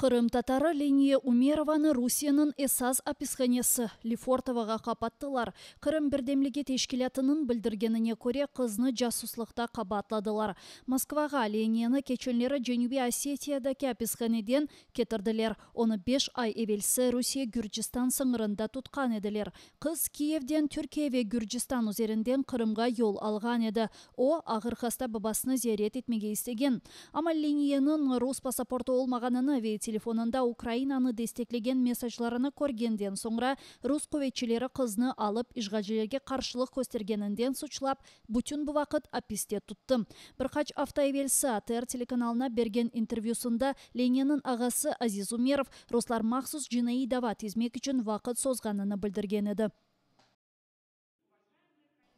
Қырым татары Ления Умерованы Русияның эсаз описханесі Лефортоваға қапаттылар. Қырым бірдемліге тешкілятынын білдіргеніне көре қызны жасуслықта қабатладылар. Москваға Ленияны кеченлері Женуби Осетиядаки описханеден кетірділер. Оны 5 ай евелсі Русия Гүржістан сыңырында тұтқан еділер. Қыз Киевден Түркия ве Гүржістан üzerinden Қырымға yol алған еді. О, ағырқаста бабасыны зиярет етмеге істеген. Ама Лениянын Рус паспорты олмағаныны ве телефонында Украинаны дестеклеген месажларыны көргенден соңра Рус көветчілері қызны алып işgalcilerге қаршылық көстергенінден сұчлап, бүтін бұл вақыт аписте тұтты. Бірқач авто евелсі АТР телеканалына берген интервьюсында Лениннің ағасы Азиз Умеров Руслар мақсус жинайы дава тезмек үшін вақыт созғаныны білдірген еді.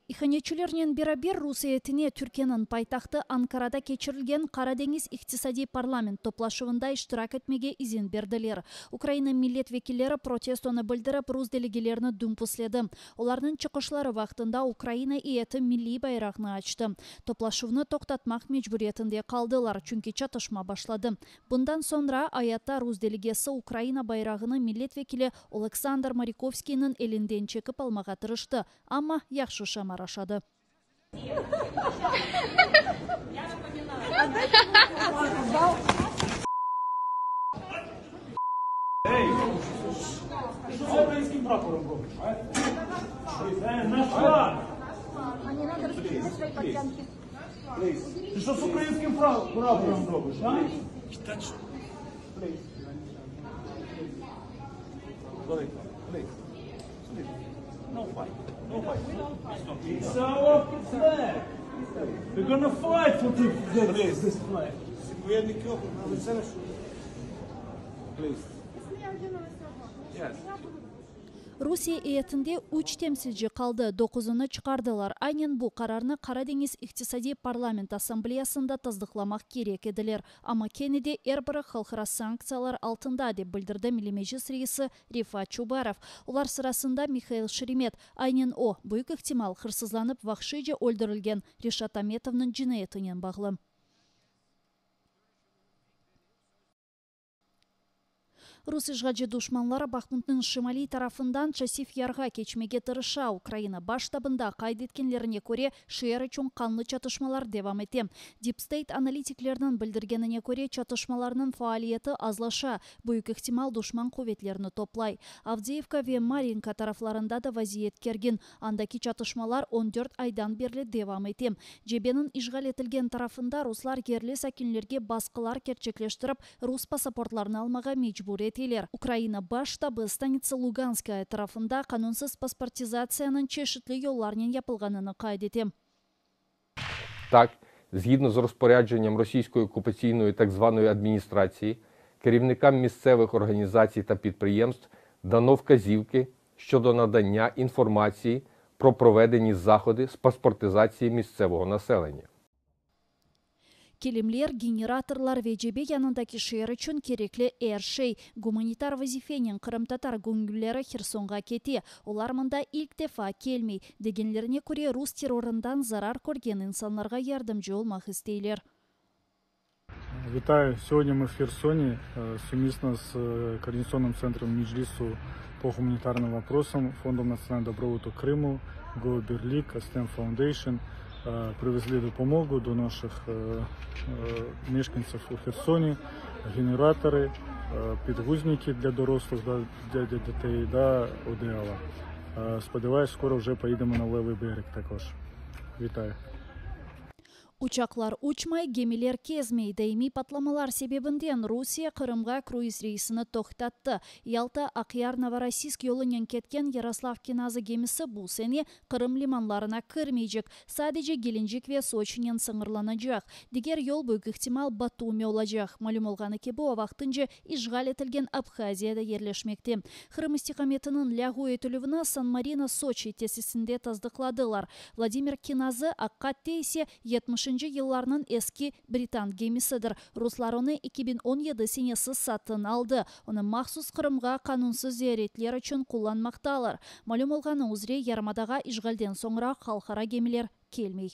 Иханечілерінен берабер Русиятіне Түркияның пайтақты Анкарада кечірілген Қарадеңіз иқтисади парламент топлашуында иштирак етмеге изин берділер. Украина миллет векиллері протестоны білдіріп, Рус делегелеріні дүмпуследі. Оларның чықышлары вақтында Украина иеті милли байрағны açты. Топлашуыны тоқтатмақ мечбүретінде қалдылар, чүнки чатышма башлады. Бұндан sonra аятта Рус делегесі Украина байрағыны миллет векілі Александр Мариковскийнің елінден чекіп алмаға тырышты. Ама яқшы шамар Рашады. Эй, что с украинским прапором робишь, нашла! Не надо распустить свои подтянки. Ты что с украинским прапором робишь, а? No fight. No fight. It's our flag. We're gonna fight for this flag. Please. Yes. Русия иетінде 3 темсилчи қалды, 9-ны чықардылар. Айнен бұл қарарны Қарадеңіз иқтисади парламент ассамблеясында таздықламақ керек еділер. Ама кенеде әрбірі халқыра санкциялар алтында деп білдірді милимежис рейсі Рифат Чубаров. Олар сырасында Михаил Шеремет. Айнен бұйық ықтимал қырсызланып вақшыйже өлдірілген Решат Аметовның жинайетінен бағлы. Рус işgalci душманлары Бахмутның шимали тарафындан Часив ярға кечмеге тырыша. Украина баштабында қайдеткенлеріне көре шияры чоң қанлы чатышмалар девам ете. Deep State аналитиклерінің білдіргеніне көре чатышмаларының фаалиеті азлаша. Бұйық ықтимал душман қоветлеріні топлай. Авдеевка ве Маринка тарафларында да вазиет керген. Андаки чатышмалар 14 айдан берлі девам ете. Жебенің işgal етілген тарафында руслар герлі сәкінлерге басқылар керчеклештіріп, рус паспортларны алмаға мечбур ет. Украина баш штабы станица Луганская тарафында канунсыз паспортизацияның чешітлі yollarнен yapılғаныны қайдетем. Так, згідно з розпорядженням російської окупаційної так званої адміністрації, керівникам місцевих організацій та підприємств дано вказівки щодо надання інформації про проведені заходи з паспортизації місцевого населення. Келемлер, генераторлар вежебе янындаки шер үшін кереклі әршей. Гуманитар вазифенен Қырым татар гүнгілері Херсонға кете. Олар мында ilk дефа келмей. Дегенлеріне көре рус террорындан зарар көрген инсанларға ярдымжы олмақ істейлер. Витаю. Сегодня мы в Херсоне совместно с Координационным центром Меджлису по гуманитарным вопросам, Фондом национального добробуту Крыму, Go Berlik, Astem Foundation привезли допомогу до наших мешканців у Херсоні, генератори, підгузники для дорослих, для дітей, одеяла. Сподіваюсь, скоро вже поїдемо на левий берег також. Вітаю. Uçaklar uçmay, gemiler kezmey. Daimi patlamаlar себебінден Русия Қырымға круиз рейсini тоқтатты. Ялта Ақияр Новороссийск yolunен кеткен Ярослав Киназы gemisi бұл сене Қырым лиманларына кірмейжік. Sadece Gelinjik ve Soçinен сыңырланacak. Дегер yol büyük ihtimal Батуми olacak. Malum olғаны ке bu vaqtınca işgal etilgen Абхазияда yerleşmekte. Қырым istikametinin лягу етілігіні Сан-Марино Сочи тесісінде таздықладылар. Владимир Киназы Аққатте есе 70 yıllarının eski Britan gemisidir. Ruslar onu 2017 senesi satın aldı. Onu mahsus Kırımға kanunsuz ziyaretler için kullanmaktalar. Malum olğаны üzere yarımadağ işgalden sonra halkara gemiler kelmey.